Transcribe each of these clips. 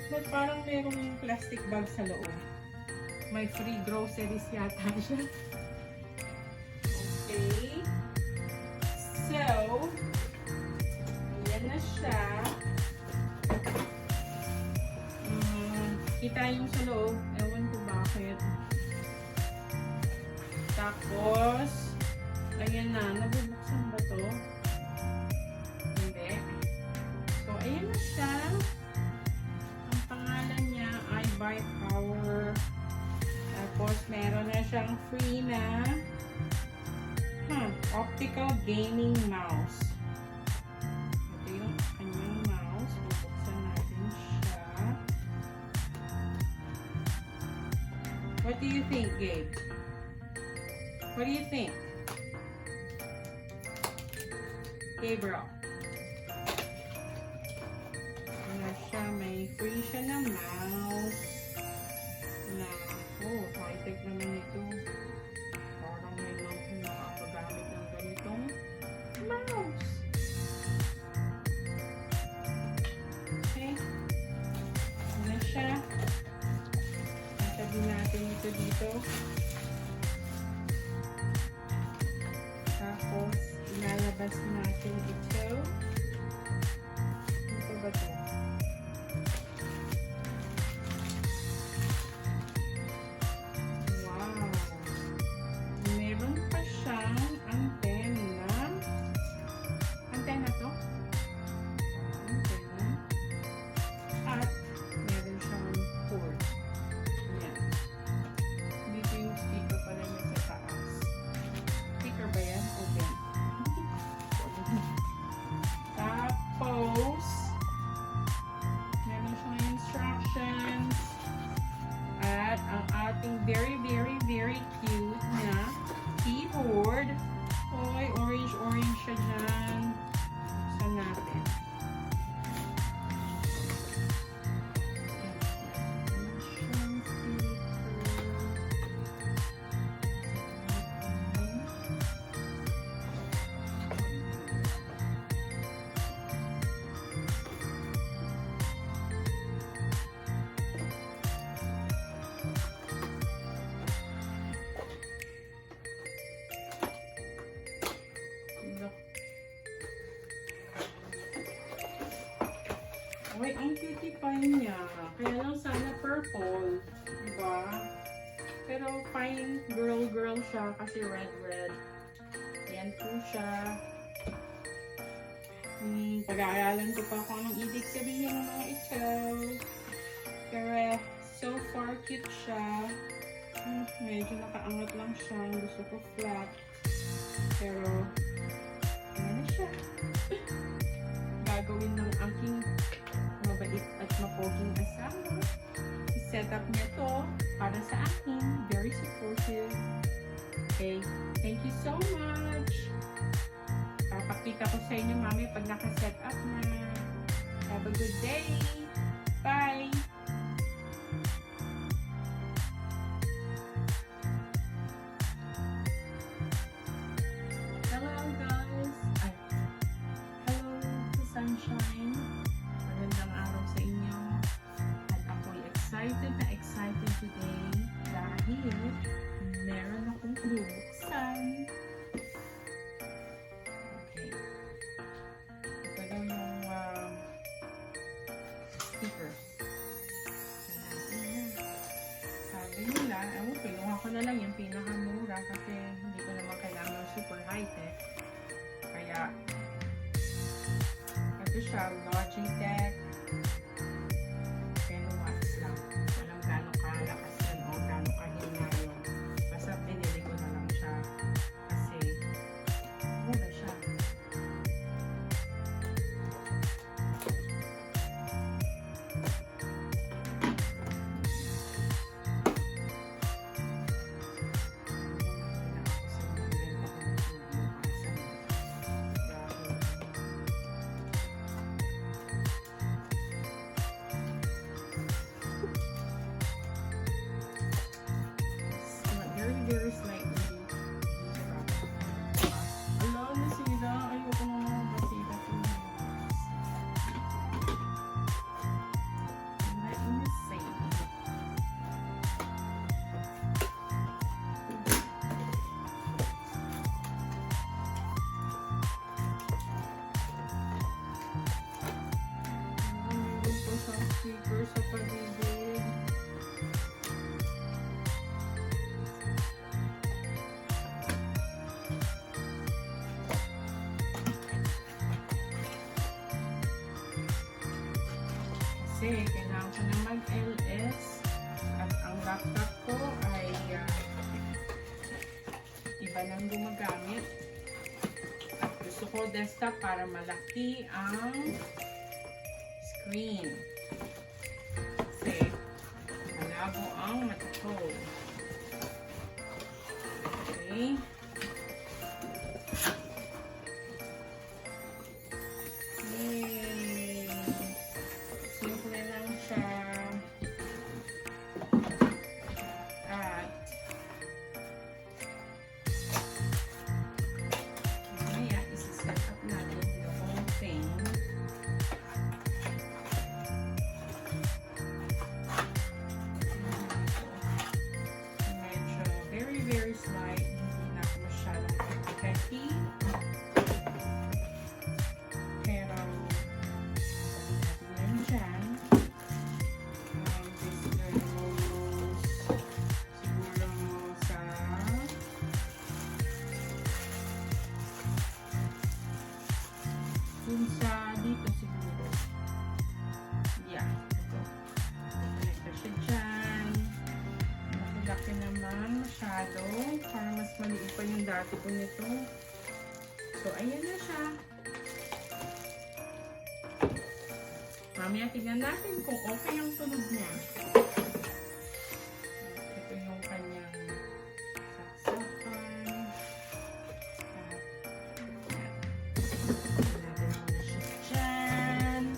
But parang merong plastic bag sa loob. May free groceries yata siya. Okay. So, ayan na siya. Kita yung sa loob. Ewan ko bakit. Tapos, ayan na. Nabubuksan ba to? Hindi. So, ayan na siya. Ang pangalan niya ay By Power. Tapos, meron na siyang free na optical gaming mouse. Ito yung kanyang mouse. Bubuksan natin siya. What do you think, Gabe? What do you think? Gabriel. Ano siya? May free siya na mouse. Na, high-tech naman ito. Parang may nakakagamit ng ganitong mouse. Okay. Ano siya? Sabi natin ito dito. Tapos, ilalabas natin ito. Ito ba ito? Wow! Meron pa siyang antena. Antena to? Antena. At meron siyang cord. Ayan. Dito yung speaker pala niya sa taas. Speaker ba yan? Open. Tapos, meron siyang instructions at ang ating very, very, very cute na keyboard. Oy, orange siya dyan. Buksan natin. fine niya. Kaya lang sana purple. Diba? Pero fine girl siya kasi red. Ayan po siya. Pag-aaralan ko pa kung anong ibig sabihin ng mga ito. Pero so far cute siya. Medyo nakaangat lang siya. Gusto ko flat. Pero ano na siya. Gagawin ng aking mabait at mapoging asawa. I-set up niya to para sa akin. Very supportive. Okay. Thank you so much. Papakita ko sa inyo, mami, pag naka-set up na. Have a good day. Bye. Hello, guys. Hello, sunshine. Magandang araw sa inyo. At ako'y excited today dahil meron akong bubuksan. Okay. Ito daw yung sticker. Sabi nila, kinuha ko na lang yung pinakamura kasi hindi ko naman kailangan super high-tech. Kaya, ito siya, Logitech 10 watts lang. Walang gano'ng kalakas yun o gano'ng kahina yun. Basta binili ko na lang siya kasi mura siya. Very slightly. Hello, nasira. Ayoko na mga basira ko. Let me see. Meron po sa speaker sa paligid. Kasi kailangan ko na mag-LS at ang laptop ko ay iba nang gumagamit at gusto ko desktop para malaki ang screen kasi malabo ang mata ko. Okay. Very slight, hindi na ako masyadong petty. Pero, sabi natin yan dyan. This goes siguro sa dito siguro. Yeah, ito. Connector siya dyan. Laki naman masyado para mas maliit pa yung dati ko nito. So, ayan na siya. Mamaya tignan natin kung okay ang tunog niya. Ito yung kanyang saksakan. Natin muna siya dyan.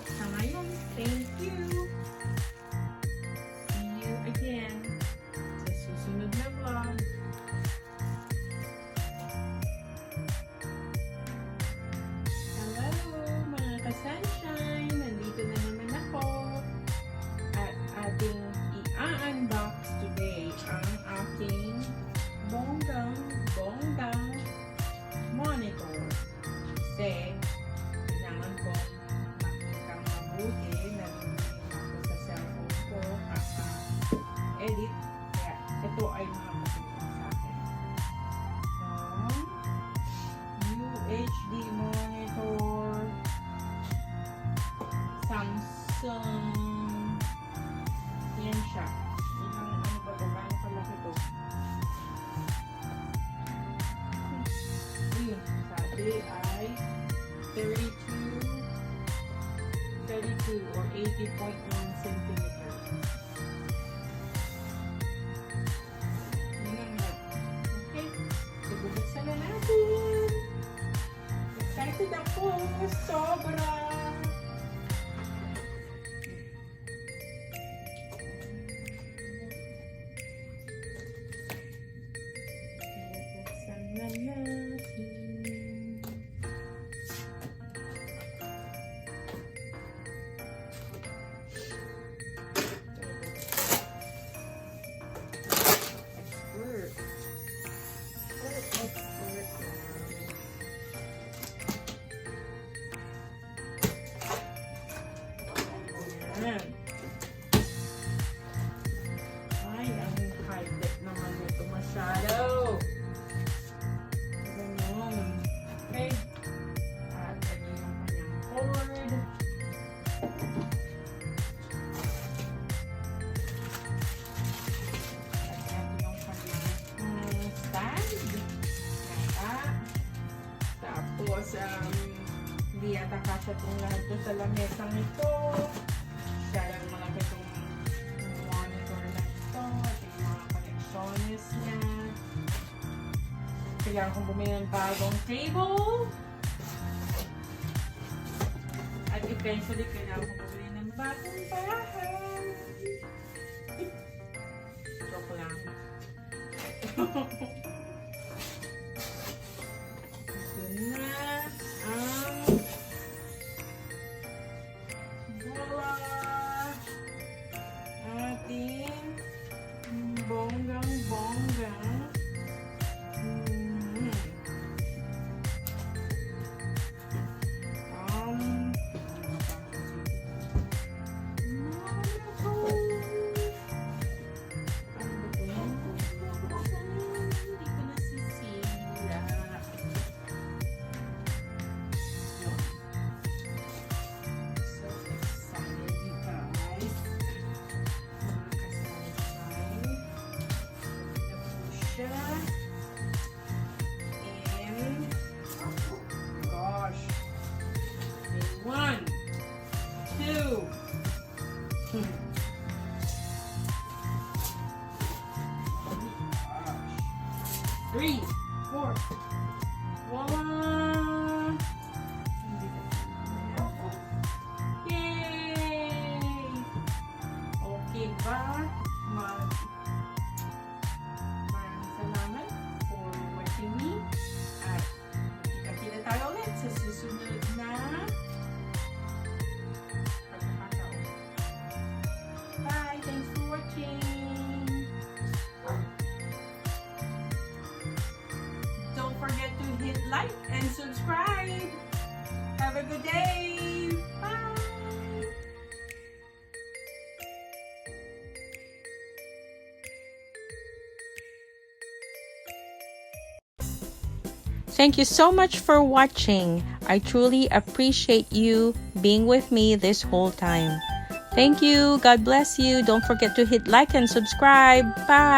Sa ngayon, thank you. See you again sa susunod na vlog. Hello. awesome! Yan siya. Ilang ano ba ito? Paano kalaki ito? Ayun, sabi ay 32 or 80.1 centimeters. Yan nga. Okay. So, bubuksan na natin. Excited ako. Sobra. Bubuksan na natin. Ayan. Ay, ang high-tech naman ito masyado. Ganyan. Okay. At lagyan yung kanyang cord. Lagyan yung kanyang stand. Yata. Tapos, hindi yata kasya itong lahat ito sa lamesang ito. Kaya lang malaki itong monitor na ito at yung mga connections niya. Kailangan kong bumili ng bagong cable. At eventually, kailangan kong bumili ng bagong bahay. Joke lang. Ito na ang ating bonggang-bonggang and gosh, 1, 2, 3, 4, voila! Yay! Okay ba? Salamat for watching me. At kita-kita tayo ulit sa susunod na pagkakataon. Bye! Thanks for watching! Don't forget to hit like and subscribe! Have a good day! Bye! Thank you so much for watching. I truly appreciate you being with me this whole time. Thank you. God bless you. Don't forget to hit like and subscribe. Bye.